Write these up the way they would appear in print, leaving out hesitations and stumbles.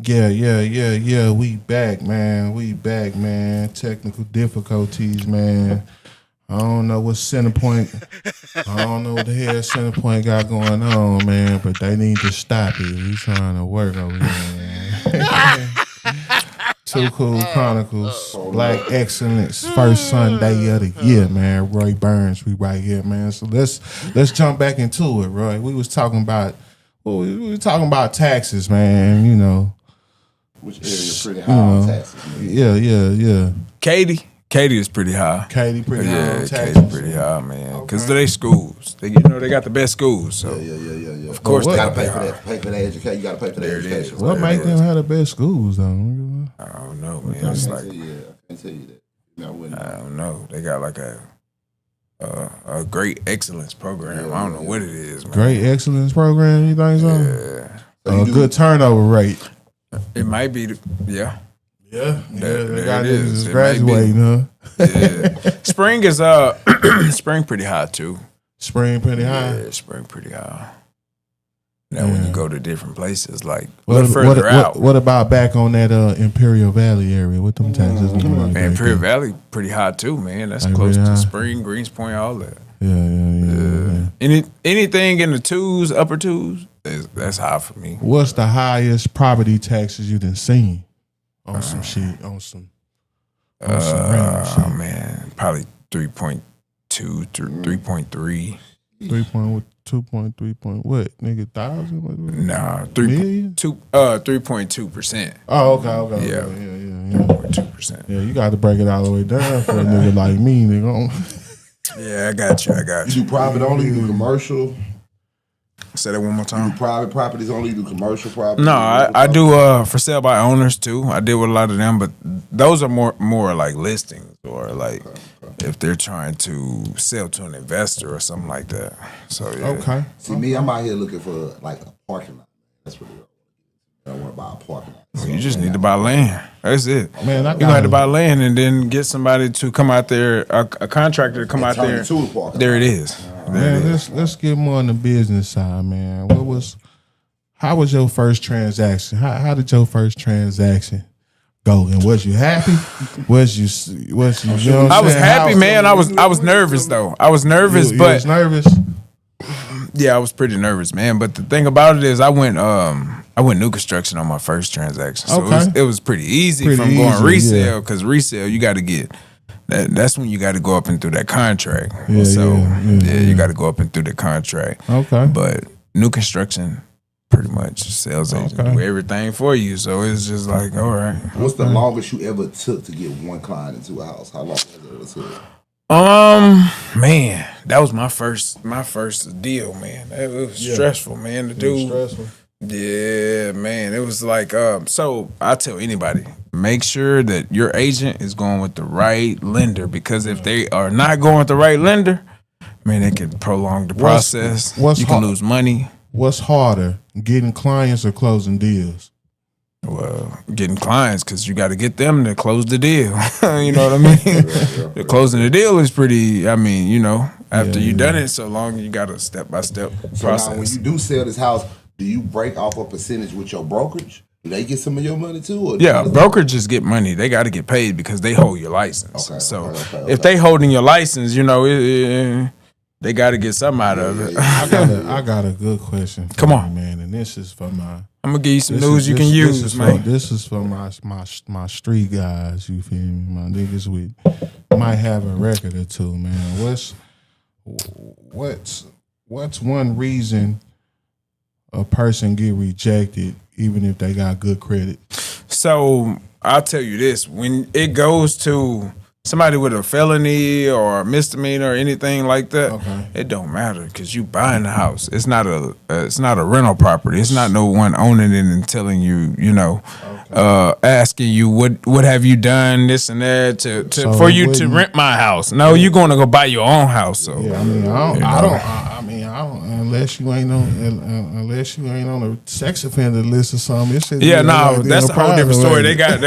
Yeah. We back, man. Technical difficulties, man. I don't know what center point. I don't know what the hell center point got going on, man. But they need to stop it. We trying to work over here, man. TooCoolChronicles, Black Excellence, first Sunday of the year, man. Roy Burns, we right here, man. So let's jump back into it, Roy. We was talking about taxes, man. You know, which area is pretty high on taxes? Man. Yeah. Katie is pretty high. Katie pretty high on taxes. Katie pretty high, man. Because they schools. They got the best schools. So Yeah. of course they gotta pay for that. Pay for that education. You gotta pay for that education. What make them have the best schools, though? I don't know, man. It's like I can't tell you that. I don't know. They got like a great excellence program. I don't know what it is, man. Great excellence program, you think so? Yeah. A good turnover rate. It might be, yeah. Yeah, There got it is. niggas graduating, huh? Yeah. Spring is spring pretty high too. Spring pretty high. Yeah, spring pretty high. Now when you go to different places, like what, further out. What about back on that Imperial Valley area? What them taxes? Man, Imperial Valley pretty high too, man. That's close to Spring, Greens Point, all that. Yeah. Anything in the twos, upper twos, that's high for me. What's the highest property taxes you done seen on some shit? On some random shit? Man, probably 3.2 to 3.3. 2.3 point what? Nigga, thousand? Nah, 3.2%. Oh, okay. Yeah. 3.2%. Yeah, you got to break it all the way down for a nigga like me, nigga. Yeah, I got you. You do private only, you do commercial. Say that one more You time. do private properties only, you do commercial properties. No, I do for sale by owners too. I deal with a lot of them, but those are more like listings or like if they're trying to sell to an investor or something like that. So yeah. Okay. See, me, I'm out here looking for like a parking lot. That's what I want to buy a parking lot. So You just need to buy land. That's it. Man, you have to buy land and then get somebody to come out there, a contractor to come out turn there. it to a parking There lot. it is. Man, let's get more on the business side, man. How was your first transaction? How did your first transaction go? And was you happy? Was you know what I was saying? happy, man. I was nervous though. I was nervous, You but was nervous? yeah, I was pretty nervous, man. But the thing about it is, I went new construction on my first transaction, so it was pretty easy from going resale because resale you got to get. That's when you got to go up and through that contract. You got to go up and through the contract. Okay. But new construction, pretty much sales agent do everything for you. So it's just like, all right. What's the longest you ever took to get one client into a house? How long has it ever took? Man, that was my first deal, man. It was stressful, man, to do. Stressful. Yeah, man. It was like, so I tell anybody, make sure that your agent is going with the right lender, because if they are not going with the right lender, man, it can prolong the process. You can lose money. What's harder, getting clients or closing deals? Well, getting clients, because you got to get them to close the deal. You know what I mean? The closing the deal is pretty, after you done it so long, you got a step-by-step process. So now when you do sell this house, do you break off a percentage with your brokerage? Do they get some of your money too? Or brokerages get money. They got to get paid because they hold your license. If they holding your license, they got to get something out of it. I got a good question for Come on, you, man, and this is for my. I'm gonna give you some news you can use, man. This is for my street guys. You feel me? My niggas might have a record or two, man. What's one reason a person get rejected even if they got good credit? So I'll tell you this: when it goes to somebody with a felony or a misdemeanor or anything like that, it don't matter, because you buying the house. It's not a rental property. It's not no one owning it and telling you, asking you what have you done, this and that for you to rent my house. No, you're going to go buy your own house. So yeah, I don't unless you ain't on a sex offender list or something. That's a whole different story. They got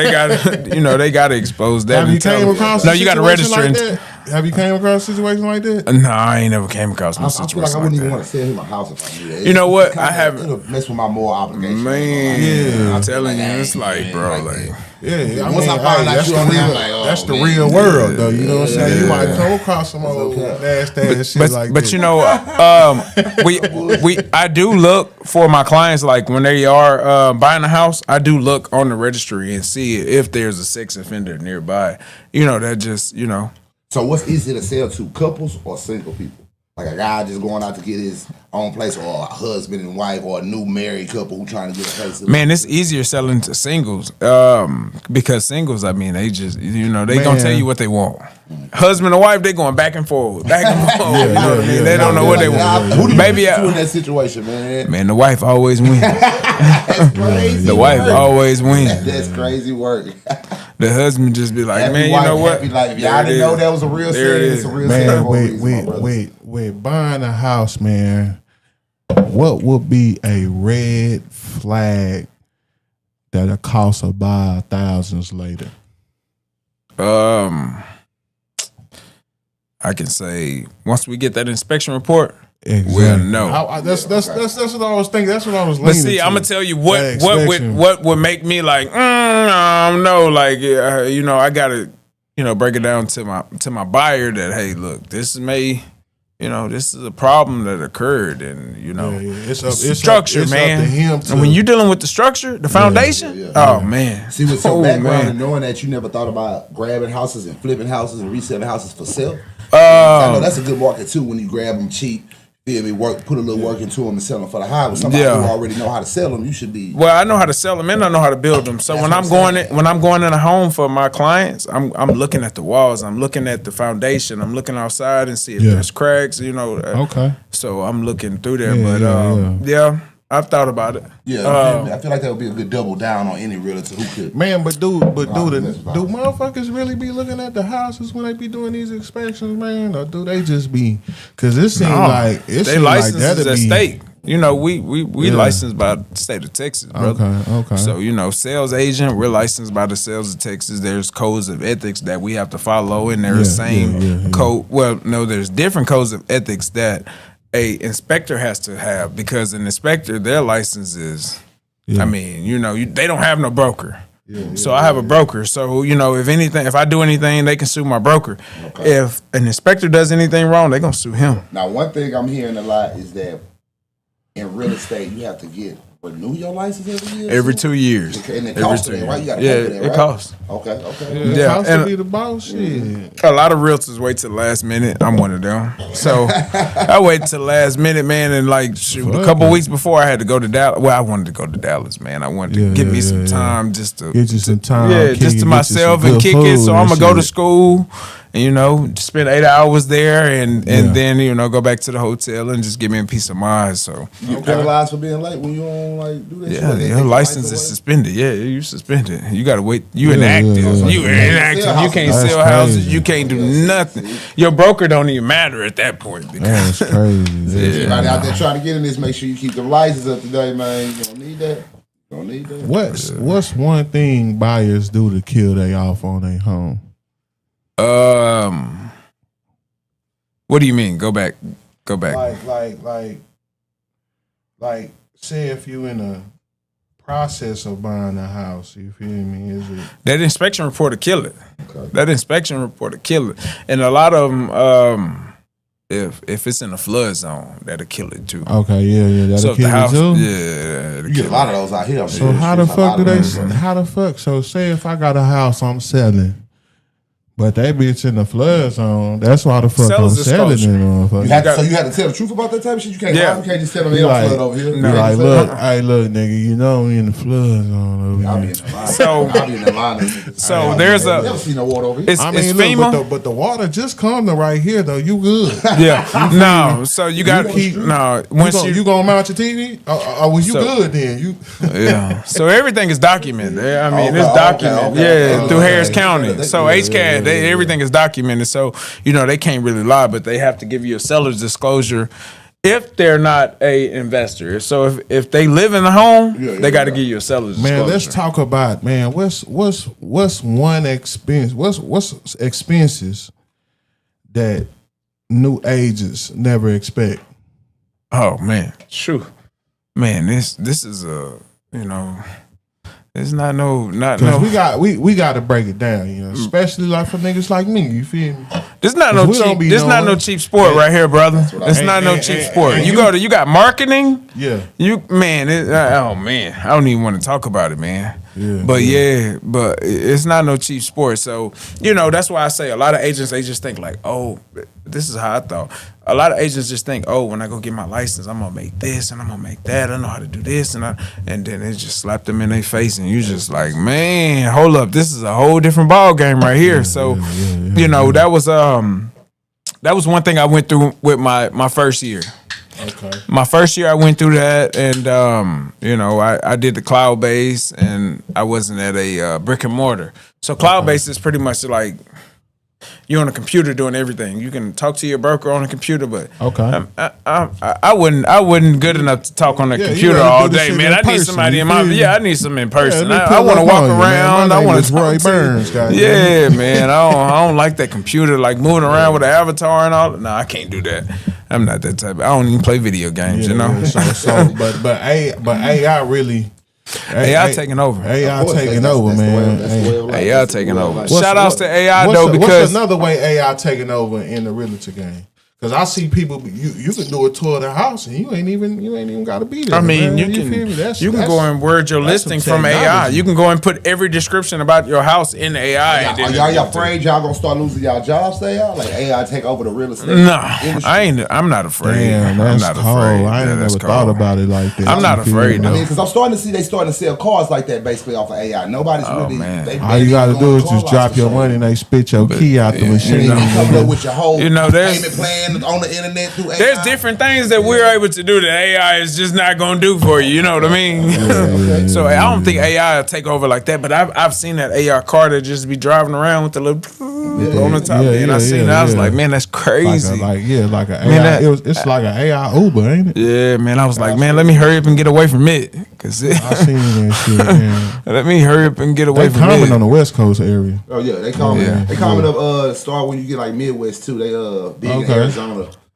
to expose that. Have you came across? No, you got to register. Like Have you came across a situation like that? No, I ain't never came across no I feel like situation I like wouldn't even that. want to sell him a house if I knew that. You know what? Kinda, I haven't. It'll mess with my moral obligation. Man, I'm telling you, I it's ain't like, doing bro, it like, that. Yeah, Once I find out that's you the on there, real, I'm like, oh, that's the man. real world, though. You know what I'm saying? You yeah. might come across some old nasty ass shit like that. but you know, I do look for my clients, like when they are buying a house, I do look on the registry and see if there's a sex offender nearby. You know, that just, you know. So what's easier to sell to, couples or single people? Like a guy just going out to get his own place, or a husband and wife, or a new married couple who trying to get a place. Man, it's easier selling to singles because singles, I mean, they just, you know, they gonna Man. tell you what they want. Husband and wife, they going back and forth. You know what I mean? They don't know what they want. Who do you Maybe listen to in that situation, man? Man, the wife always wins. That's crazy. The wife work. always wins. That's crazy work. The husband just be like, Happy man, you wife, know what? happy life. If There y'all it didn't is. know that was a real There it saying. is. It's a real Man, saying. for a reason, my brother. wait, buying a house, man. What would be a red flag that'll cost a buyer thousands later? I can say once we get that inspection report, Exactly. we'll know. That's what I was thinking. That's what I was But leaning see, to. I'm gonna tell you That what inspection. would make me like, no, like, you know, I gotta, you know, break it down to my buyer that, hey, look, this is this is a problem that occurred, and you know, It's structure, it's man. Up to him And when you're dealing with the structure, the foundation, oh man. See, with your Oh, background man. and knowing that you never thought about grabbing houses and flipping houses and reselling houses for sale, I know that's a good market too when you grab them cheap. Feel me? Put a little work into them and sell them for the high. With somebody who already know how to sell them, you should be. Well, I know how to sell them and I know how to build them. So when I'm going in a home for my clients, I'm looking at the walls, I'm looking at the foundation, I'm looking outside and see if there's cracks. You know. Okay. So I'm looking through there, Yeah, but I've thought about it. Yeah, I feel like that would be a good double down on any realtor who could. Man, do motherfuckers really be looking at the houses when they be doing these inspections, man, or do they just be? Because it seems like they licenses at state. You know, we licensed by the state of Texas, brother. Okay. So, you know, sales agent, we're licensed by the sales of Texas. There's codes of ethics that we have to follow, and there's the same code. Well, no, there's different codes of ethics that a inspector has to have, because an inspector, their license is, I mean, you know, they don't have no broker. So I have a broker. So, you know, if I do anything, they can sue my broker. Okay. If an inspector does anything wrong, they're going to sue him. Now, one thing I'm hearing a lot is that in real estate, you have to renew your license every year? Every 2 years. Okay, and it costs that, right? You got to pay for that, right? It costs. Okay. It costs to be the boss, shit. A lot of realtors wait till the last minute. I'm one of them. So I wait till the last minute, man, and like a couple weeks before I had to go to Dallas. Well, I wanted to go to Dallas, man. I wanted to get me some time just to get you some time. Just to myself and kick it. So I'm gonna go to school. And, you know, spend 8 hours there and then, you know, go back to the hotel and just give me a peace of mind. So you get penalized for being late when you don't like do that. Yeah, your license is suspended. Yeah, you suspended. You gotta wait. You inactive. You inactive. You can't sell houses. You can't do nothing. Your broker don't even matter at that point. That's crazy. Everybody out there trying to get in this, make sure you keep the license up to date, man. You don't need that. What's one thing buyers do to kill they off on their home? What do you mean? Go back. Like, say if you in a process of buying a house, you feel me? Is it that inspection report to kill it? Okay. That inspection report to kill it, and a lot of them, if it's in a flood zone, that'll kill it too. Okay, yeah, that'll kill it too. Yeah, you get a lot of those out here. So how the fuck do they? How the fuck? So say if I got a house I'm selling. But that bitch in the flood zone, that's why the fuck I'm selling it, motherfucker. So you had to tell the truth about that type of shit? You can't lie? You can't just tell them they don't flood over here? No. Like, look, nigga, you know we in the flood zone over here. I'll be in the line. So there's a... never see no water over here. It's FEMA. But the water just come to right here, though. You good. Yeah. No, so you got to keep... No. You gonna mount your TV? Well, you good then. Yeah. So everything is documented. I mean, it's documented. Through Harris County. So HCAD... everything is documented, so you know they can't really lie, but they have to give you a seller's disclosure if they're not a investor. So if they live in the home, they got to give you a seller's disclosure. Man, let's talk about what's one expense? What's expenses that new agents never expect? Oh man, true. Man, this is it's not no. We got to break it down, especially like for niggas like me. You feel me? This not no cheap. This not no cheap sport right here, brother. It's not no cheap sport. You got marketing. Yeah. Oh man, I don't even want to talk about it, man. Yeah, but it's not no cheap sport. So that's why I say a lot of agents, they just think like, oh, this is how I thought. A lot of agents just think, oh, when I go get my license, I'm gonna make this and I'm gonna make that. I know how to do this and then it just slapped them in their face and you just like, man, hold up, this is a whole different ball game right here. So that was one thing I went through with my first year. Okay. My first year I went through that and I did the cloud base and I wasn't at a brick and mortar. So cloud base is pretty much like you're on a computer doing everything. You can talk to your broker on a computer, but I wouldn't good enough to talk on the computer all day, man. I need somebody I need some in person. I want to walk around. I want to RoyBurns, guys. Yeah, man. I don't like that computer, like moving around with an avatar and all. No, I can't do that. I'm not that type. I don't even play video games, But AI really. AI taking over. AI taking over, man. AI taking over. Shout outs to AI though, because what's another way AI taking over in the realtor game? Because I see people, you can do a tour of the house and you ain't even got to be there. I mean, man. you can go and word your listing from AI. You can go and put every description about your house in AI. Are y'all afraid y'all gonna start losing y'all jobs to AI? Like AI take over the real estate? No, I'm not afraid. Damn, I'm not cold. afraid. I ain't never thought about it like that. I'm not afraid though. Because I'm starting to see they starting to sell cars like that basically off of AI. Nobody's really. All you got to do is just drop your money and they spit your key out the machine. You come up with your whole there's payment plan on the internet. There's different things that we're able to do that AI is just not going to do for you. You know what I mean? So I don't think AI will take over like that. But I've seen that AI car that just be driving around with the little on the top. And I seen that. I was like, man, that's crazy. Like an AI. It's like an AI Uber, ain't it? Yeah, man. I was like, man, let me hurry up and get away from it. Cause I seen that shit, man. Let me hurry up and get away from it. They common on the West Coast area. Oh yeah, they common. Yeah. They common up. Start when you get like Midwest too. They big in Arizona.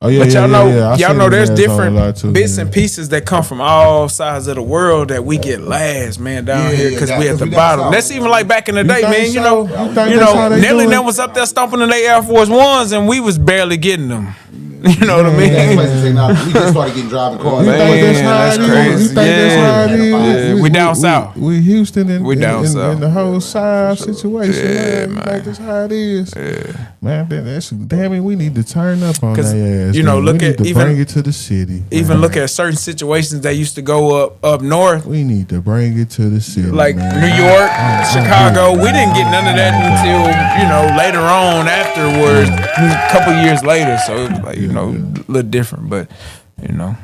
Oh, yeah, but y'all know there's different bits and pieces that come from all sides of the world that we get last, man, down here because we at the bottom. That's even like back in the day, man. You know, Nelly and them was up there stomping in their Air Force Ones and we was barely getting them. You know what I mean? We just started getting driving cars. Man, that's crazy. Yeah, we down south. We Houston and we down south. In the whole side situation. Yeah, man. Like that's how it is. Yeah. Man, damn it, we need to turn up on that ass. Look at even bring it to the city. Even look at certain situations that used to go up north. We need to bring it to the city. Like New York, Chicago. We didn't get none of that until later on afterwards, a couple years later. So it was like a little different, but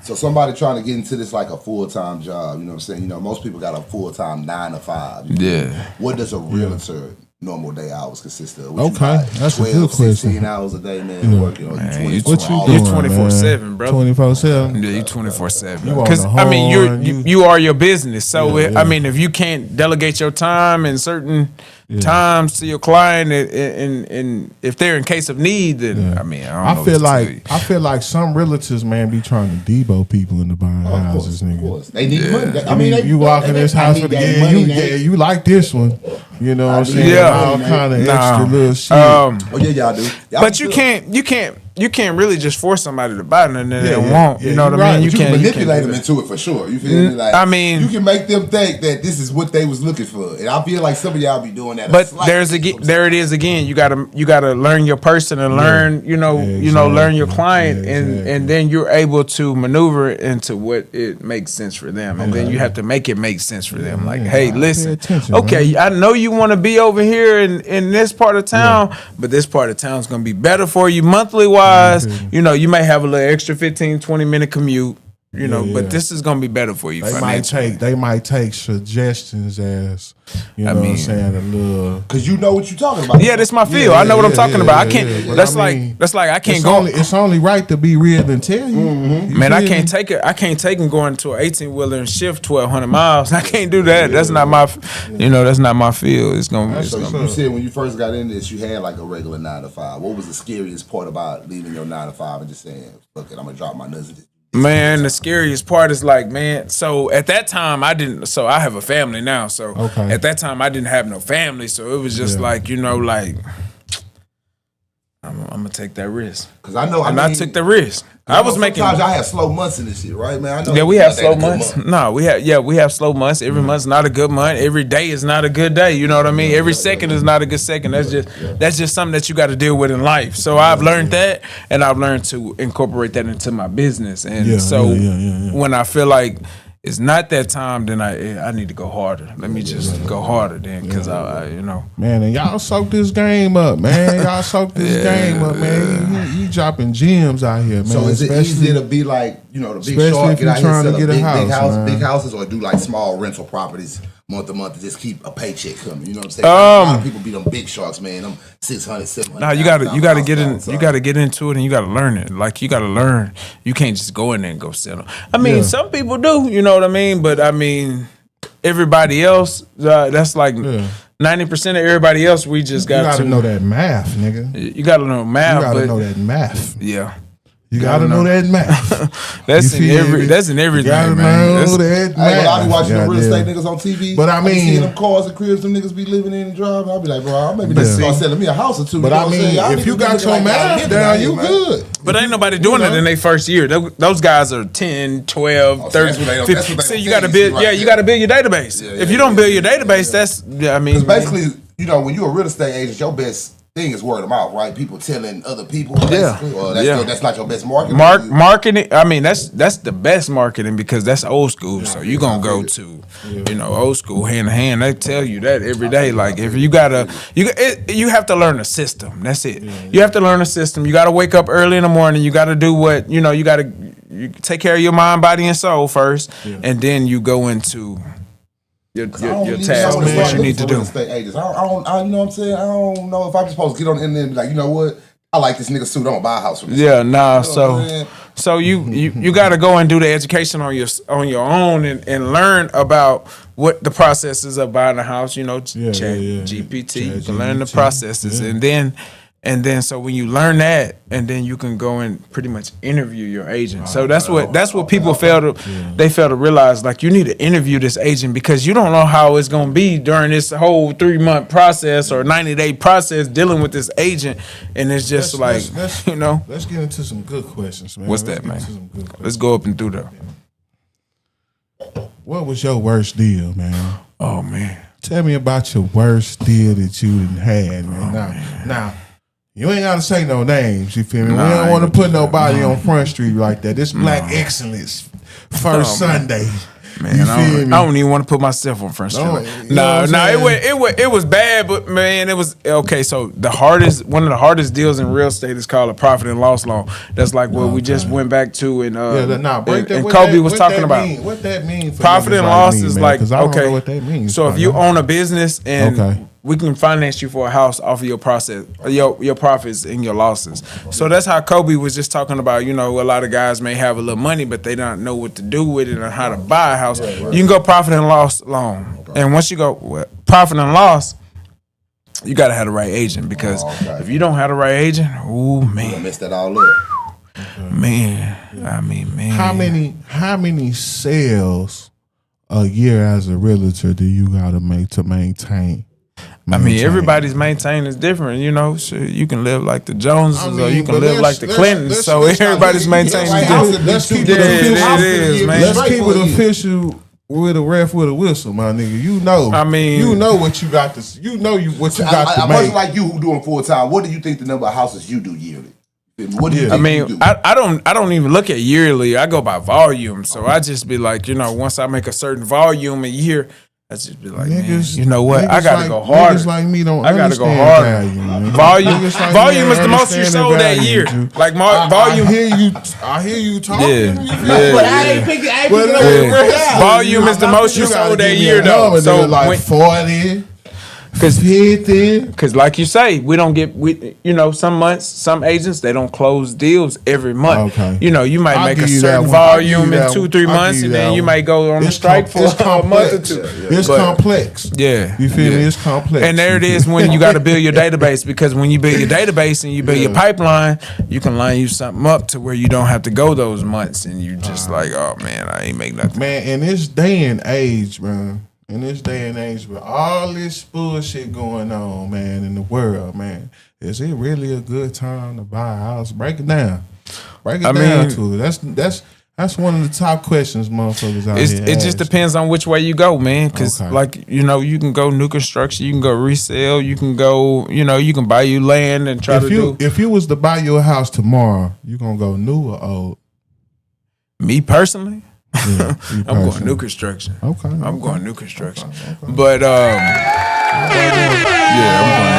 So somebody trying to get into this like a full-time job, you know what I'm saying? Most people got a full-time 9 to 5. What does a realtor normal day hours consist of? Okay, that's 12, a good question. 16 hours a day, man. Working on you 24/7, bro. 24/7. Yeah, you 24/7. Because I mean, you are your business. So I mean, if you can't delegate your time in certain times to your client, and if they're in case of need, then I mean, I feel like some realtors, man, be trying to debo people into buying houses, nigga. Of course, they need money. I mean, you walk in this house for the you like this one. You know what I'm saying? Yeah. All kind of extra little shit. Y'all do. But you can't really just force somebody to buy nothing that they want. You know what I mean? You can manipulate them into it for sure. You feel me? Like, I mean, you can make them think that this is what they was looking for, and I feel like some of y'all be doing that. But there it is again. You gotta learn your person and learn learn your client, and then you're able to maneuver it into what it makes sense for them, and then you have to make it make sense for them. Like, hey, listen, okay, I know you want to be over here in this part of town, but this part of town is gonna be better for you monthly wise. You may have a little extra 15-20 minute commute. You know, but this is gonna be better for you. They might take suggestions as what I'm saying, a little, because you know what you're talking about. Yeah, that's my field. I know what I'm talking about. I can't. That's like I can't go. It's only right to be real and tell you. Man, I can't take it. I can't take him going to an 18-wheeler and shift 1,200 miles. I can't do that. That's not my. That's not my field. It's gonna. So you said when you first got in this, you had like a regular 9 to 5. What was the scariest part about leaving your 9 to 5 and just saying, "Fuck it, I'm gonna drop my nuts"? Man, the scariest part is like, man, so at that time I have a family now. So at that time I didn't have no family. So it was just like, like I'm gonna take that risk. Cause I know, I took the risk. I was making. Sometimes I have slow months in this shit, right, man? I know. Yeah, we have slow months. No, we have slow months. Every month's not a good month. Every day is not a good day. You know what I mean? Every second is not a good second. That's just something that you got to deal with in life. So I've learned that, and I've learned to incorporate that into my business. And when I feel like it's not that time, then I need to go harder. Let me just go harder then, because I Man, and y'all soak this game up, man. Y'all soak this game up, man. You dropping gems out here, man. So is it easy to be like, the big short, get out here, sell big houses, or do like small rental properties month to month to just keep a paycheck coming? You know what I'm saying? A lot of people be them big sharks, man. Them 600, 700. No, you gotta get in. You gotta get into it, and you gotta learn it. Like you gotta learn. You can't just go in there and go settle. I mean, some people do. You know what I mean? But I mean, everybody else, that's like 90% of everybody else. We just got to know that math, nigga. You gotta know math. You gotta know that math. Yeah. You gotta know that math. That's in everything, you gotta man. Know that math. I be watching the real estate niggas on TV. But I mean, seeing them cars and cribs them niggas be living in and driving. I'll be like, bro, I maybe just start selling me a house or two. But I mean, if you got your math down, you good. But ain't nobody doing it in their first year. Those guys are 10, 12, 13, 15. See, you gotta build. Yeah, you gotta build your database. If you don't build your database, that's. I mean, basically, when you're a real estate agent, your best thing is word of mouth, right? People telling other people. That's not your best marketing. Marketing. I mean, that's the best marketing because that's old school. So you gonna go to, old school hand to hand. They tell you that every day. Like if you you have to learn a system. That's it. You have to learn a system. You got to wake up early in the morning. You got to do what you got to. You take care of your mind, body, and soul first, and then you go into your task, what you need to do. Agents. I don't, you know what I'm saying? I don't know if I'm supposed to get on the internet and be like, you know what? I like this nigga suit. I'm gonna buy a house from this. Yeah, nah. So you got to go and do the education on your own and learn about what the processes of buying a house. GPT. You can learn the processes, and then so when you learn that, and then you can go and pretty much interview your agent. So that's what people fail to realize. Like you need to interview this agent because you don't know how it's gonna be during this whole 3-month process or 90-day process dealing with this agent, and it's just let's get into some good questions, man. What's that, man? Let's go up and through there. What was your worst deal, man? Oh man, tell me about your worst deal that you had, man. Now. You ain't gotta say no names, you feel me? We don't want to put nobody on Front Street like that. This Black Excellence first Sunday. Man, I don't even want to put myself on Front Street. It was bad, but man, it was okay. So one of the hardest deals in real estate is called a profit and loss loan. That's like what we just went back to, and Kobe was talking about. What that means? Profit and loss is like I don't know what that means. So if you own a business and we can finance you for a house off of your process, your profits and your losses. So that's how Kobe was just talking about. A lot of guys may have a little money, but they don't know what to do with it and how to buy a house. You can go profit and loss loan, and once you go profit and loss, you gotta have the right agent because if you don't have the right agent, man, mess that all up. Man, I mean, man, how many sales a year as a realtor do you gotta make to maintain? I mean, everybody's maintaining is different, So you can live like the Joneses or you can live like the Clintons. So everybody's maintaining different. Let's keep it official with a ref with a whistle, my nigga. I mean, you know what you got to. What you got to make. A person like you who doing full time, what do you think the number of houses you do yearly? What do you think you do? I don't even look at yearly. I go by volume. So I just be like, once I make a certain volume a year, I just be like, Niggas, man, you know what? I gotta like, go harder. Niggas like me don't I gotta go understand harder. value, man. Volume, Niggas like volume me is the most you understand sold that value, year. dude. Like I volume. I hear you talking. Yeah. But I ain't picking up Yeah. Volume is the most you sold that year, though. So like 40, 50. Because like you say, we don't get, some months, some agents, they don't close deals every month. Okay. You might I'll make a give you certain that one. I'll give volume you in that 2-3 one. months, I'll and give then you you that might go on a strike for a month or two. It's complex. Yeah. You feel me? It's complex. And there it is when you got to build your database, because when you build your database and you build your pipeline, you can line you something up to where you don't have to go those months, and you just like, oh man, I ain't make nothing. Man, in this day and age, bro. In this day and age, with all this bullshit going on, man, in the world, man, is it really a good time to buy a house? Break it down. Break it down to it. That's one of the top questions motherfuckers out here. It just depends on which way you go, man. Because, you can go new construction, you can go resale, you can go, you can buy you land and try to do. If you was to buy your house tomorrow, you gonna go new or old? Me personally? Yeah, I'm going new construction. Okay. I'm going new construction. But I'm going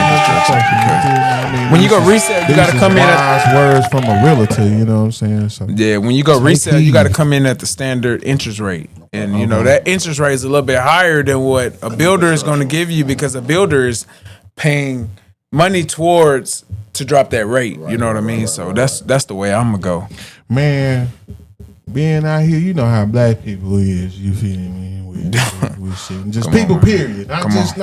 new construction. When you go resale, you got to come in wise words from a realtor, you know what I'm saying? So, yeah, when you go resale, you got to come in at the standard interest rate. And that interest rate is a little bit higher than what a builder is going to give you, because a builder is paying money towards to drop that rate. You know what I mean? So that's the way I'm gonna go. Man, being out here, you know how black people is. You feel me? We shit. Just people, period. Not just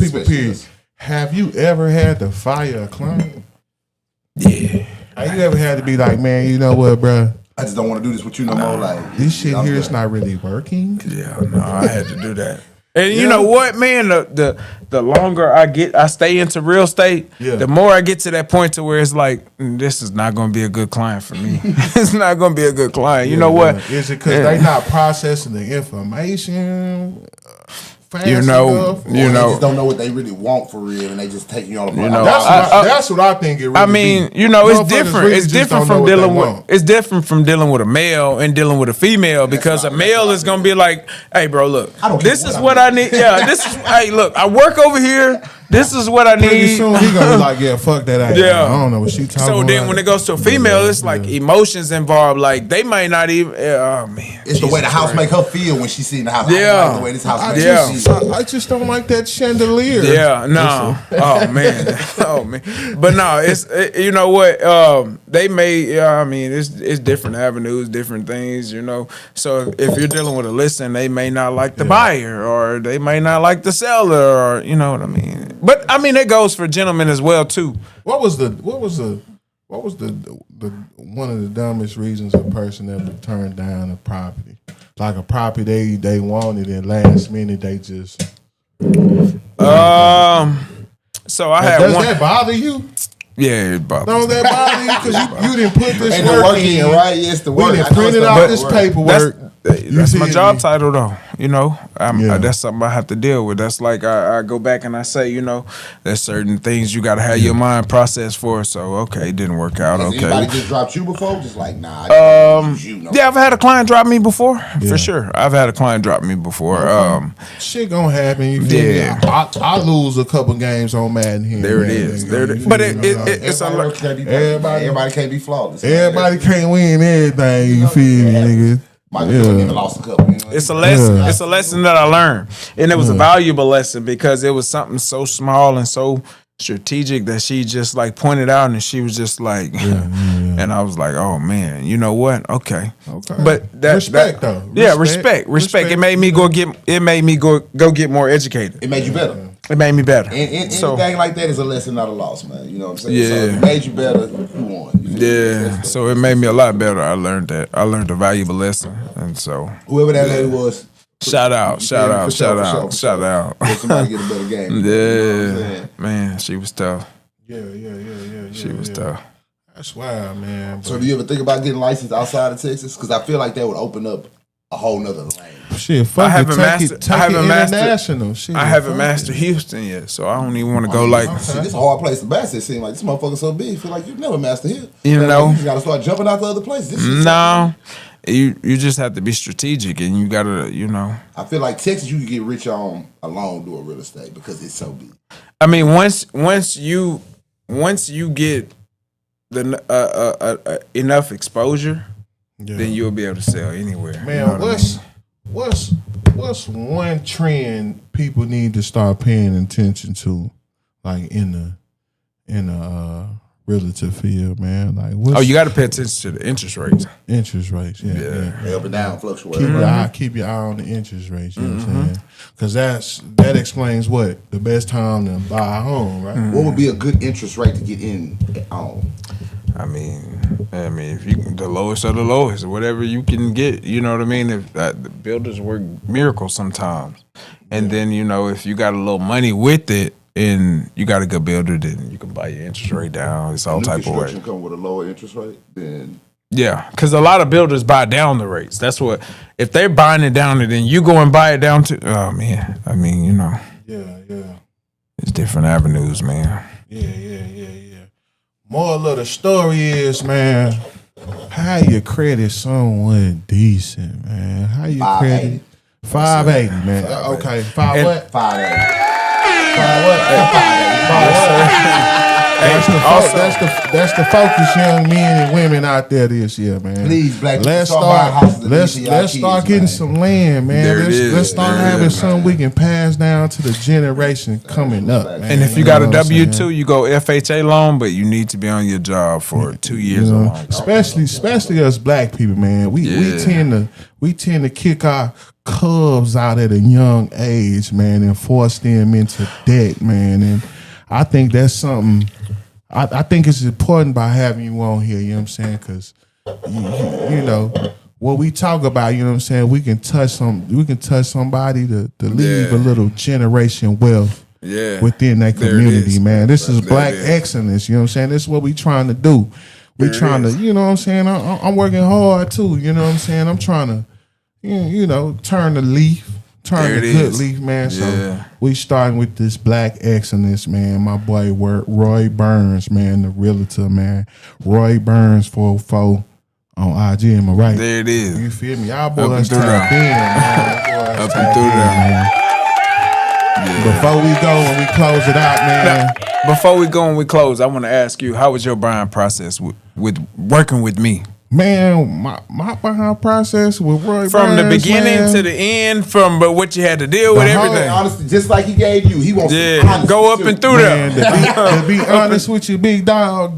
people, period. Have you ever had to fire a client? Yeah. Have you ever had to be like, man, you know what, bro? I just don't want to do this with you no more. Like, this shit here is not really working. Yeah, no, I had to do that. And you know what, man? The longer I stay into real estate, the more I get to that point to where it's like, this is not going to be a good client for me. It's not going to be a good client. You know what? Is it because they not processing the information? They just don't know what they really want for real, and they just taking you all apart. That's what I think it really be. It's different. It's different from dealing with. It's different from dealing with a male and dealing with a female, because a male is gonna be like, "Hey, bro, look, this is what I need. Yeah, this is. Hey, look, I work over here. This is what I need." Pretty soon he gonna be like, "Yeah, fuck that ass. Yeah, I don't know what she talking about." So then when it goes to a female, it's like emotions involved. Like they might not even. Oh man, it's the way the house make her feel when she see the house. Yeah, I like the way this house. I just don't like that chandelier. Yeah, no. Oh man. But no, you know what? They may. It's different avenues, different things. So if you're dealing with a listing, they may not like the buyer, or they may not like the seller, or you know what I mean. But it goes for gentlemen as well too. What was the one of the dumbest reasons a person ever turned down a property? Like a property they wanted, and last minute they just. So I had does one. Does that bother you? Yeah, it bothers. Don't that bother you? Because you didn't put this and work the work in, right? Yes, the work. We didn't print out this paperwork. That's my job title, though. That's something I have to deal with. That's like I go back and I say, there's certain things you got to have your mind processed for. So okay, it didn't work out. Has okay. Anybody just dropped you before? Just like nah. Yeah, I've had a client drop me before for sure. I've had a client drop me before. Shit gonna happen. You feel me? I lose a couple games on Madden here. There it is. But it's everybody can't be flawless. Everybody can't win everything. You feel me, nigga? Lost a couple. It's a lesson. It's a lesson that I learned, and it was a valuable lesson because it was something so small and so strategic that she just like pointed out, and she was just like, and I was like, oh man, you know what? Okay. But respect though. Respect. It made me go get. It made me go get more educated. It made you better. It made me better. And anything like that is a lesson, not a loss, man. You know what I'm saying? Yeah. So it made you better. You won. So it made me a lot better. I learned that. I learned a valuable lesson, and so whoever that lady was. Shout out. Let somebody get a better game. Yeah, man, she was tough. Yeah. She was tough. That's wild, man. So do you ever think about getting licensed outside of Texas? Because I feel like that would open up a whole nother lane. Shit, fuck I haven't international. Shit, I haven't mastered Houston yet, so I don't even want to go like. This is a hard place to master. It seems like this motherfucker so big. Feel like you never master here. You just gotta start jumping out to other places. No. you just have to be strategic, and you gotta, I feel like Texas, you can get rich on alone doing real estate because it's so big. I mean, once you get the enough exposure, then you'll be able to sell anywhere. Man, what's one trend people need to start paying attention to, like in the realtor field, man? Like, you got to pay attention to the interest rates. Interest rates, yeah. Up and down, fluctuate. Keep your eye on the interest rates. You know what I'm saying? Because that explains what the best time to buy a home, right? What would be a good interest rate to get in on? I mean, if you the lowest of the lowest, whatever you can get, you know what I mean. If the builders work miracles sometimes, and then if you got a little money with it, and you got a good builder, then you can buy your interest rate down. It's all type of way. Construction come with a lower interest rate, then yeah, because a lot of builders buy down the rates. That's what if they're buying it down, and then you go and buy it down to. Oh man, I mean Yeah. It's different avenues, man. Yeah. Moral of the story is, man, how your credit somewhat decent, man. How your credit 580, man. Okay, 5 what? 580. 5 what? 580. That's the focus, young men and women out there this year, man. Please, black people, let's start getting some land, man. Let's start having something we can pass down to the generation coming up, man. And if you got a W-2, you go FHA loan, but you need to be on your job for 2 years or longer. Especially us black people, man. We tend to kick our cubs out at a young age, man, and force them into debt, man. And I think that's something. I think it's important by having you on here. You know what I'm saying? Because what we talk about. You know what I'm saying? We can touch somebody to leave a little generation wealth. Yeah. Within that community, man. This is black excellence. You know what I'm saying? This is what we trying to do. We trying to, you know what I'm saying? I'm working hard too. You know what I'm saying? I'm trying to, turn the leaf. Turn the good leaf, man. So we starting with this black excellence, man. My boy Roy Burns, man, the realtor, man. RoyBurns44 on IG, am I right? There it is. You feel me? Y'all boys tapped in, man. Up and through there, man. Before we go and we close it out, man. Before we go and we close, I want to ask you, how was your buying process with working with me? Man, my buying process with Roy from Burns, the beginning man, to the end, but what you had to deal with, everything. Honestly, just like he gave you, he wants to go up and through there. To be honest with you, big dog.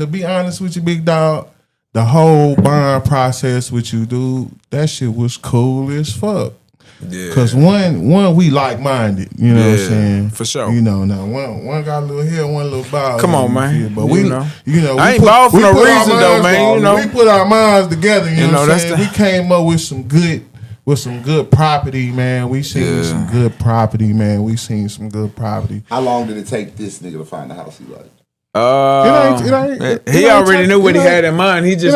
The whole buying process with you, dude, that shit was cool as fuck. Yeah. Cause one we like minded, you know what I'm saying? For sure. Now one got a little hair, one little ball. Come on, man. But we know. I ain't bald for no reason though, man. We put our minds together, you know what I'm saying? We came up with some good property, man. We seen some good property, man. How long did it take this nigga to find the house he liked? He already knew what he had in mind. He did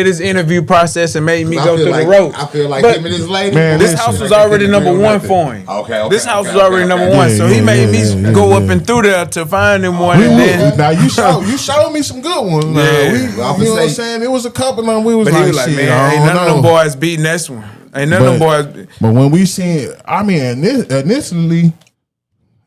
his interview process and made me go through the ropes. I feel like him and his lady. Man, this house was already number one for him. Okay. This house was already number one, so he made me go up and through there to find him one. Now you showed me some good ones. You know what I'm saying? It was a couple of them. We was like, man, ain't none of them boys beating this one. Ain't none of them boys. But when we seen, initially.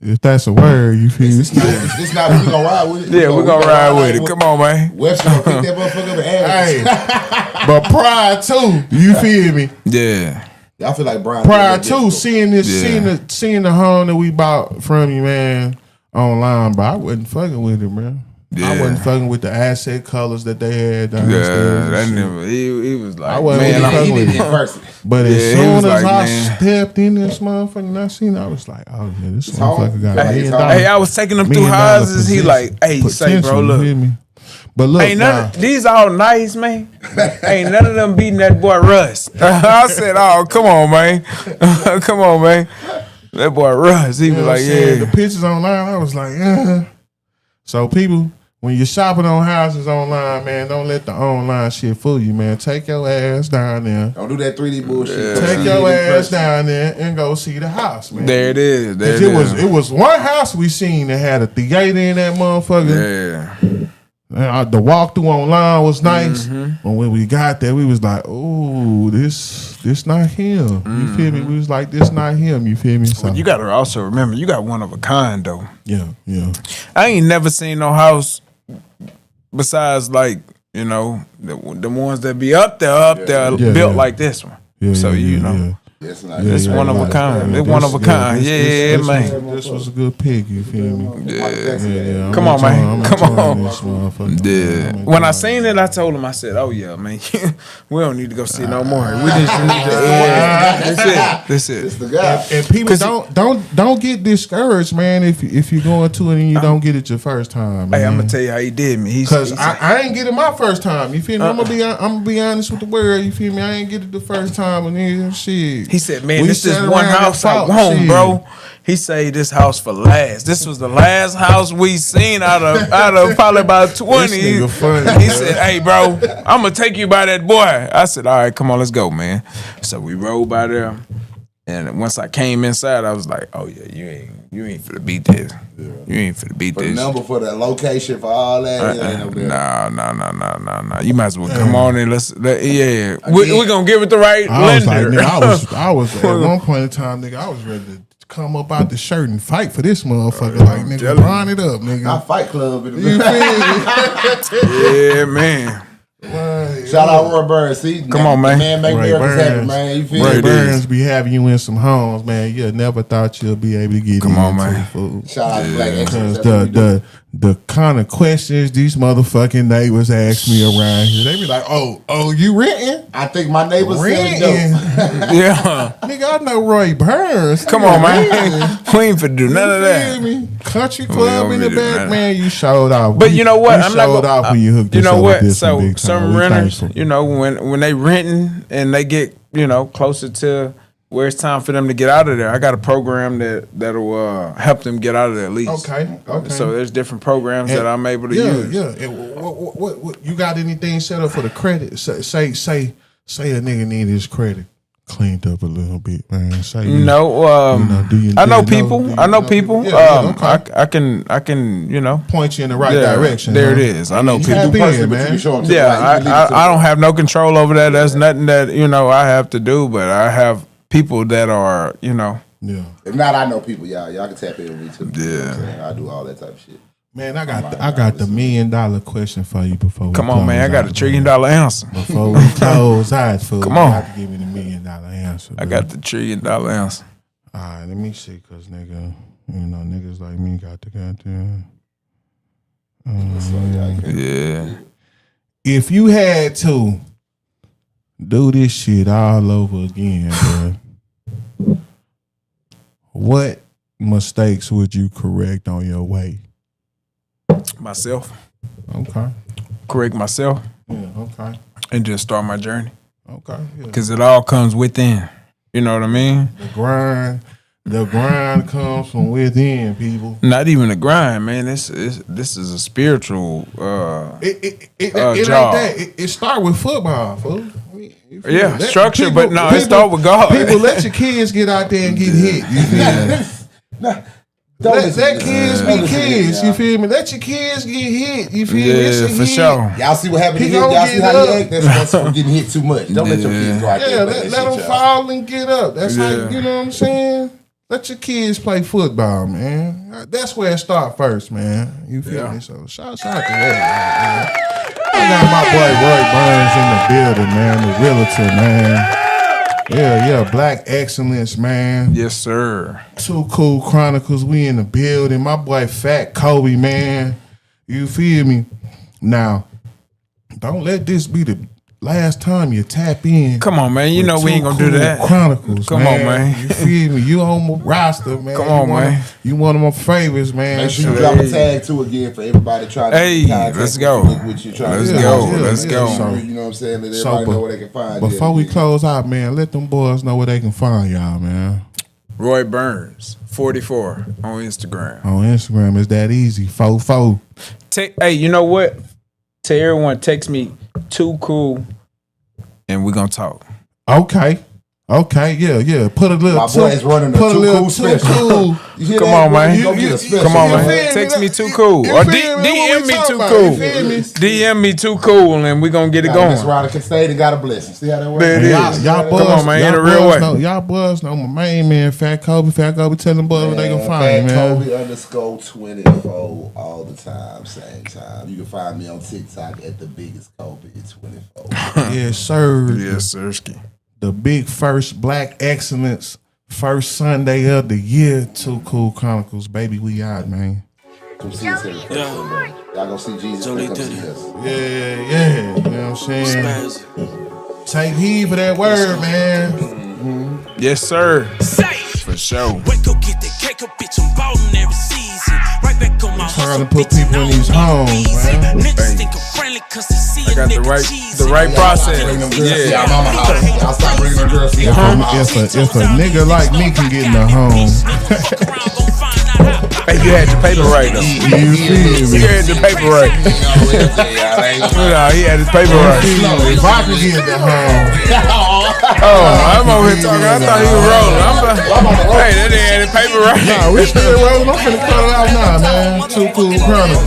If that's a word, you feel me? It's not. We gonna ride with it. Yeah, we gonna ride with it. Come on, man. Webster gonna pick that motherfucker up and add it. But prior to, you feel me? Yeah. I feel like Brian. Prior to seeing the home that we bought from you, man, online, but I wasn't fucking with it, man. Yeah. I wasn't fucking with the asset colors that they had downstairs. Yeah, that never. He was like, I wasn't fucking with it. But as soon as I stepped in this motherfucker and I seen it, I was like, oh yeah, this motherfucker got $1 million. Hey, I was taking him through houses. He like, hey, say, bro, look. But look, ain't these all nice, man. Ain't none of them beating that boy Russ. I said, oh, come on, man. Come on, man. That boy Russ. He was like, yeah. The pictures online, I was like, yeah. So people, when you're shopping on houses online, man, don't let the online shit fool you, man. Take your ass down there. Don't do that 3D bullshit. Yeah. Take your ass down there and go see the house, man. There it is. It was one house we seen that had a theater in that motherfucker. Yeah. The walkthrough online was nice. But when we got there, we was like, "Oh, this not him." You feel me? We was like, "This not him." You feel me? So Well, you got to also remember, you got one of a kind though. yeah. I ain't never seen no house besides like the ones that be up there built like this one. Yeah, So yeah. It's it's one of a kind. It's one of a kind. Man. This was a good pick. You feel me? Yeah. Come on, man. Come on. This motherfucker. Yeah. When I seen it, I told him, I said, "Oh yeah, man, we don't need to go see no more. We just need to. That's it. It's the guy. And people don't get discouraged, man. If you go into it and you don't get it your first time, man. Hey, I'm gonna tell you how he did me. Because I ain't get it my first time. You feel me? I'm gonna be honest with the world. You feel me? I ain't get it the first time, and then shit. He said, "Man, this is one house I want, bro." He say this house for last. This was the last house we seen out of probably about 20. This nigga funny, he said, "Hey, bro, I'm gonna take you by that boy." I said, "All right, come on, let's go, man." So we rode by there, and once I came inside, I was like, "Oh yeah, you ain't finna beat this. You ain't finna beat For this." the number, for the location, for all that. Nah. You might as well come on and we're gonna give it the right lender. I was at one point in time, nigga, I was ready to come up out the shirt and fight for this motherfucker. Like, nigga, grind it up, nigga. Not Fight Club. In the You feel me? Yeah, man. Shout out Roy Burns. See, Come on, man. Man, make miracles happen, man. You feel Roy me? Burns be having you in some homes, man. You never thought you'll be able to get Come on, into man. food. Shout out to Black Excellence. Because the kind of questions these motherfucking neighbors ask me around here, they be like, oh, you renting? I think my neighbor said Renting? dope. Yeah. Nigga, I know Roy Burns. Come on, man. We ain't finna do none of You that. feel me? Country club in the don't really do back, that. man. You showed off. But you know what? You I'm not showed gonna, off when you hooked you us know up what? with this So one big some time. We renters, thankful. when they renting and they get closer to where it's time for them to get out of there, I got a program that'll help them get out of there at least. Okay. So there's different programs that I'm able to use. Yeah. And what you got anything set up for the credit? Say a nigga need his credit cleaned up a little bit, man. Say I know people. I know people. Yeah, okay. I can point you in the right direction. There huh? it is. I know You people. tap in, But you man. can show 'em to the Yeah, right. You can lead it to I don't have no control over that. That's nothing that I have to do. But I have people that are Yeah. If not, I know people. Y'all can tap in with me too. You know what I'm Yeah. saying? I do all that type of shit. Man, I got the $1 million question for you before we come on, man. I got a $1 trillion answer. Before we close out, fool. Come on. You have to give me the $1 million answer. I bro. got the $1 trillion answer. All right, let me see, cause nigga, niggas like me got the goddamn. Yeah. If you had to do this shit all over again, bro, what mistakes would you correct on your way? Myself. Okay. Correct myself Yeah. Okay. and just start my journey. Okay. Yeah. Because it all comes within. You know what I mean? The grind comes from within, people. Not even a grind, man. This is a spiritual It ain't job. that. It start with football, fool. You feel Yeah, me? structure, but no, it start with God. People, let your kids get out there and get hit. You feel me? Let kids be kids. You feel me? Let your kids get hit. You feel me? It's Yeah, a for hit. sure. Y'all see what happened to He him? gonna Y'all get see how up. he act? That's from getting hit too much. Don't let your kids go out Yeah, there. let them fall and get up. That's Yeah. like, you know what I'm saying? Let your kids play football, man. That's where it start first, man. You feel me? So shout out to that, man. I got my boy Roy Burns in the building, man. The realtor, man. Yeah, Black Excellence, man. Yes, sir. TooCoolChronicles, we in the building. My boy FatKobe, man. You feel me? Now, don't let this be the last time you tap in. Come on, man. You know we ain't gonna do that. Chronicles, Come on, man. You feel me? You on my roster, man. Come on, man. You one of my favorites, man. Make sure you drop a tag too again for everybody trying to Hey, contact let's you, go. look what you trying Let's to do. go. Yeah, Let's yeah. go. So- You know what I'm saying? Let So, everybody know where they can find you. Before we close out, man, let them boys know where they can find y'all, man. RoyBurns44 on Instagram. On Instagram, it's that easy. 4-4. Hey, you know what? Tell everyone, text me TooCool, and we're gonna talk. Okay. Okay, yeah. Put a little. My boy is running a put a Too little Cool special. Cool. Come on, man. Come on, man. feel me? Text me Too Cool. Or DM me Too Cool. DM me Too Cool and we gonna get it going. This rider can stay and got a blessing. See how that works? There it is. Y'all Come on, man. In a real way. Y'all boys know my main man, FatKobe. FatKobe tell them boys what they gonna find, man. FatKobe_24 all the time, same time. You can find me on TikTok at the biggest Kobe 24. Yes, sir. Yes, sirski. The big first Black Excellence first Sunday of the year. TooCoolChronicles, baby. We out, man. Come see us every Sunday. Y'all gonna see Jesus. Come see us. Yeah. You know what I'm saying? Take heed for that word, man. Yes, sir. For sure. Wake up, get that cake up, bitch. I'm ballin' every season. Right back on my Trying to put people in these homes, man. Niggas think I'm friendly cause they see I got the right process. Yeah, mama house. Y'all stop bringing them girls to your If a nigga like me can get in the home. Hey, you had your paper right though. You had the paper right. He had his paper right. If I can get in the home. I'm over here talking. I thought he was rolling. Hey, that nigga had his paper right. Nah, we still rolling. I'm finna cut it out now, man. TooCoolChronicles.